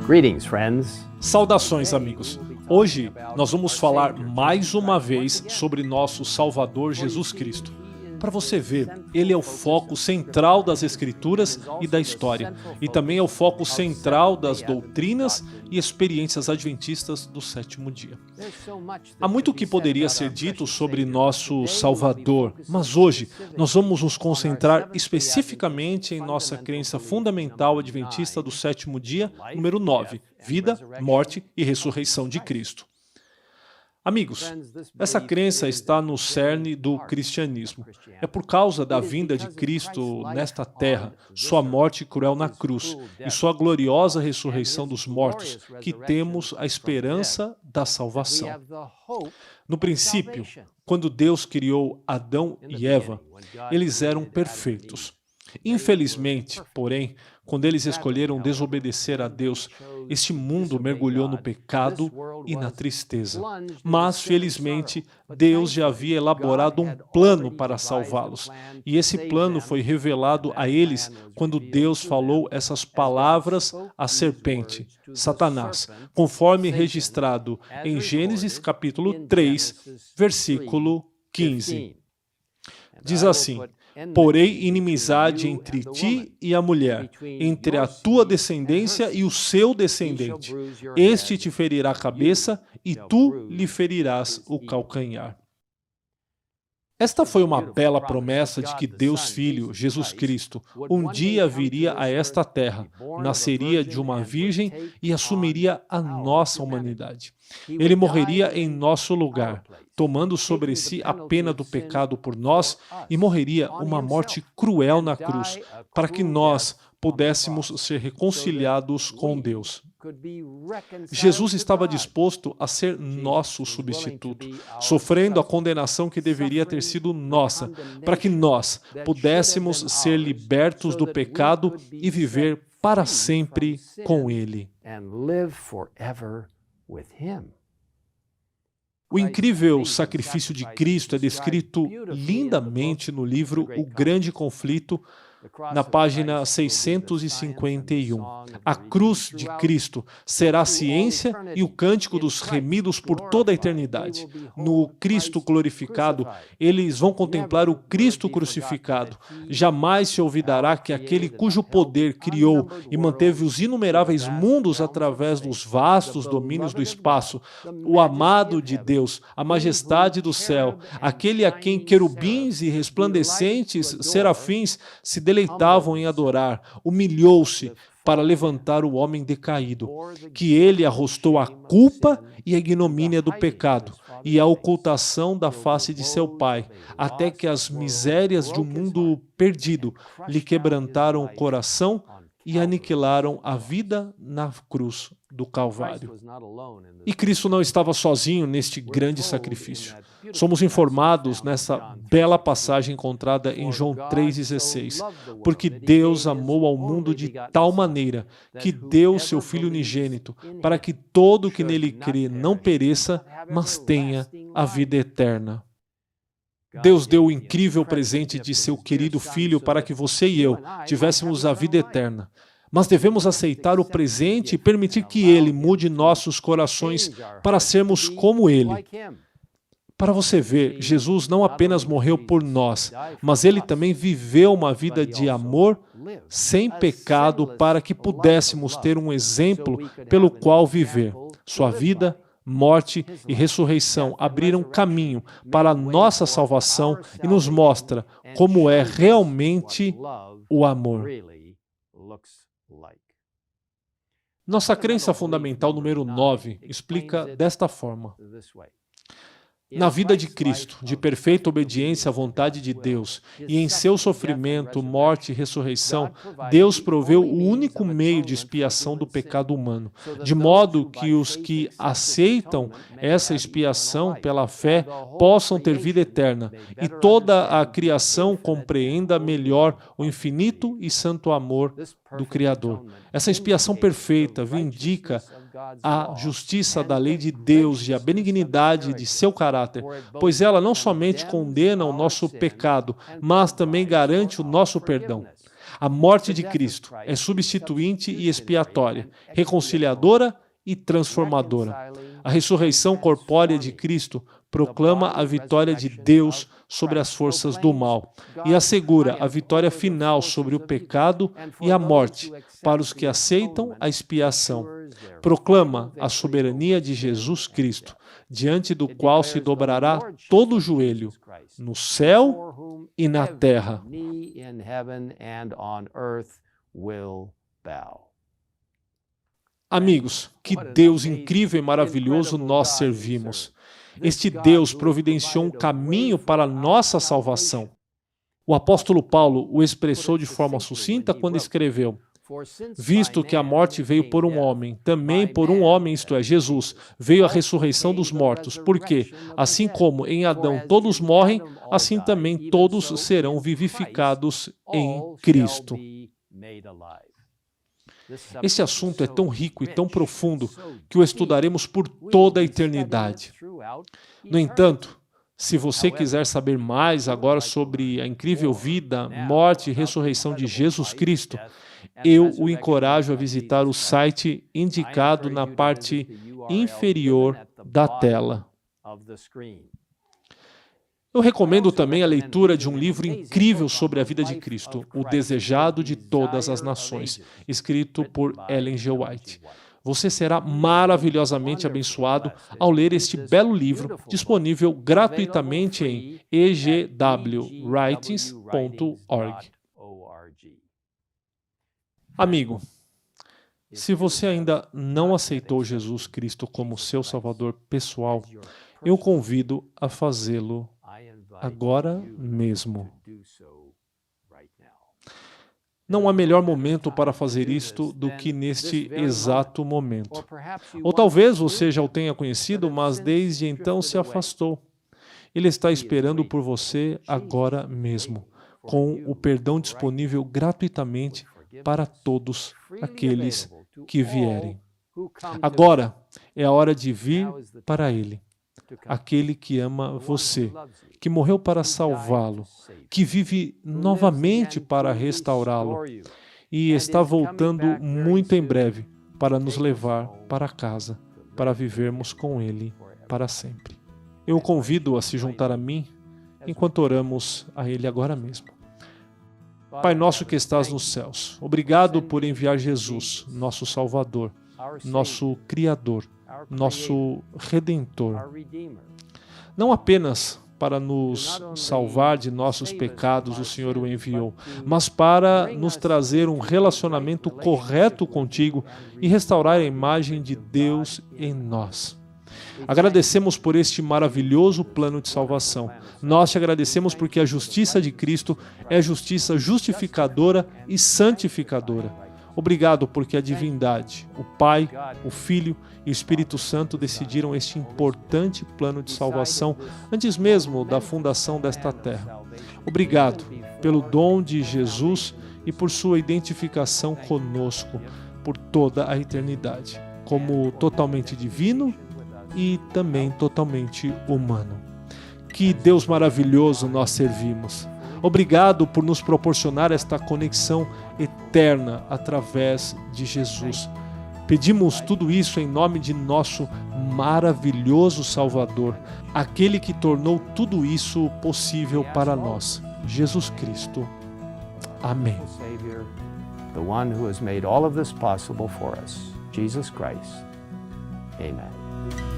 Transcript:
Greetings, friends. Saudações, amigos! Hoje nós vamos falar mais uma vez sobre nosso Salvador Jesus Cristo. Para você ver, ele é o foco central das Escrituras e da história, e também é o foco central das doutrinas e experiências adventistas do sétimo dia. Há muito que poderia ser dito sobre nosso Salvador, mas hoje nós vamos nos concentrar especificamente em nossa crença fundamental adventista do sétimo dia, número 9, vida, morte e ressurreição de Cristo. Amigos, essa crença está no cerne do cristianismo. É por causa da vinda de Cristo nesta terra, sua morte cruel na cruz e sua gloriosa ressurreição dos mortos, que temos a esperança da salvação. No princípio, quando Deus criou Adão e Eva, eles eram perfeitos. Infelizmente, porém, quando eles escolheram desobedecer a Deus, este mundo mergulhou no pecado e na tristeza. Mas, felizmente, Deus já havia elaborado um plano para salvá-los. E esse plano foi revelado a eles quando Deus falou essas palavras à serpente, Satanás, conforme registrado em Gênesis capítulo 3, versículo 15. Diz assim: porém inimizade entre ti e a mulher, entre a tua descendência e o seu descendente. Este te ferirá a cabeça e tu lhe ferirás o calcanhar. Esta foi uma bela promessa de que Deus Filho, Jesus Cristo, um dia viria a esta terra, nasceria de uma virgem e assumiria a nossa humanidade. Ele morreria em nosso lugar, tomando sobre si a pena do pecado por nós e morreria uma morte cruel na cruz, para que nós pudéssemos ser reconciliados com Deus. Jesus estava disposto a ser nosso substituto, sofrendo a condenação que deveria ter sido nossa, para que nós pudéssemos ser libertos do pecado e viver para sempre com Ele. O incrível sacrifício de Cristo é descrito lindamente no livro O Grande Conflito, na página 651. A cruz de Cristo será a ciência e o cântico dos remidos por toda a eternidade. No Cristo glorificado, eles vão contemplar o Cristo crucificado. Jamais se olvidará que aquele cujo poder criou e manteve os inumeráveis mundos através dos vastos domínios do espaço, o amado de Deus, a majestade do céu, aquele a quem querubins e resplandecentes serafins se deleitavam em adorar, humilhou-se para levantar o homem decaído, que ele arrostou a culpa e a ignomínia do pecado e a ocultação da face de seu Pai, até que as misérias de um mundo perdido lhe quebrantaram o coração e aniquilaram a vida na cruz do Calvário. E Cristo não estava sozinho neste grande sacrifício. Somos informados nessa bela passagem encontrada em João 3,16, porque Deus amou ao mundo de tal maneira que deu seu Filho unigênito, para que todo o que nele crê não pereça, mas tenha a vida eterna. Deus deu o incrível presente de seu querido Filho para que você e eu tivéssemos a vida eterna. Mas devemos aceitar o presente e permitir que Ele mude nossos corações para sermos como Ele. Para você ver, Jesus não apenas morreu por nós, mas Ele também viveu uma vida de amor sem pecado para que pudéssemos ter um exemplo pelo qual viver. Sua vida, morte e ressurreição abriram caminho para a nossa salvação e nos mostra como é realmente o amor. Nossa crença fundamental número 9 explica desta forma. Na vida de Cristo, de perfeita obediência à vontade de Deus, e em seu sofrimento, morte e ressurreição, Deus proveu o único meio de expiação do pecado humano, de modo que os que aceitam essa expiação pela fé possam ter vida eterna, e toda a criação compreenda melhor o infinito e santo amor do Criador. Essa expiação perfeita vindica a justiça da lei de Deus e a benignidade de seu caráter, pois ela não somente condena o nosso pecado, mas também garante o nosso perdão. A morte de Cristo é substituinte e expiatória, reconciliadora e transformadora. A ressurreição corpórea de Cristo proclama a vitória de Deus sobre as forças do mal e assegura a vitória final sobre o pecado e a morte para os que aceitam a expiação. Proclama a soberania de Jesus Cristo, diante do qual se dobrará todo o joelho, no céu e na terra. Amigos, que Deus incrível e maravilhoso nós servimos. Este Deus providenciou um caminho para a nossa salvação. O apóstolo Paulo o expressou de forma sucinta quando escreveu: visto que a morte veio por um homem, também por um homem, isto é, Jesus, veio a ressurreição dos mortos, porque, assim como em Adão todos morrem, assim também todos serão vivificados em Cristo. Esse assunto é tão rico e tão profundo que o estudaremos por toda a eternidade. No entanto, se você quiser saber mais agora sobre a incrível vida, morte e ressurreição de Jesus Cristo, eu o encorajo a visitar o site indicado na parte inferior da tela. Eu recomendo também a leitura de um livro incrível sobre a vida de Cristo, O Desejado de Todas as Nações, escrito por Ellen G. White. Você será maravilhosamente abençoado ao ler este belo livro, disponível gratuitamente em egwritings.org. Amigo, se você ainda não aceitou Jesus Cristo como seu Salvador pessoal, eu convido a fazê-lo agora mesmo. Não há melhor momento para fazer isto do que neste exato momento. Ou talvez você já o tenha conhecido, mas desde então se afastou. Ele está esperando por você agora mesmo, com o perdão disponível gratuitamente para todos aqueles que vierem. Agora é a hora de vir para Ele, aquele que ama você, que morreu para salvá-lo, que vive novamente para restaurá-lo e está voltando muito em breve para nos levar para casa, para vivermos com Ele para sempre. Eu o convido a se juntar a mim enquanto oramos a Ele agora mesmo. Pai nosso que estás nos céus, obrigado por enviar Jesus, nosso Salvador, nosso Criador, nosso Redentor. Não apenas para nos salvar de nossos pecados o Senhor o enviou, mas para nos trazer um relacionamento correto contigo e restaurar a imagem de Deus em nós. Agradecemos por este maravilhoso plano de salvação. Nós te agradecemos porque a justiça de Cristo é justiça justificadora e santificadora. Obrigado porque a divindade, o Pai, o Filho e o Espírito Santo decidiram este importante plano de salvação antes mesmo da fundação desta terra. Obrigado pelo dom de Jesus e por sua identificação conosco por toda a eternidade, como totalmente divino e também totalmente humano. Que Deus maravilhoso nós servimos! Obrigado por nos proporcionar esta conexão eterna através de Jesus. Pedimos tudo isso em nome de nosso maravilhoso Salvador, aquele que tornou tudo isso possível para nós, Jesus Cristo. Amém. The one who has made all of this possible for us, Jesus Christ. Amen.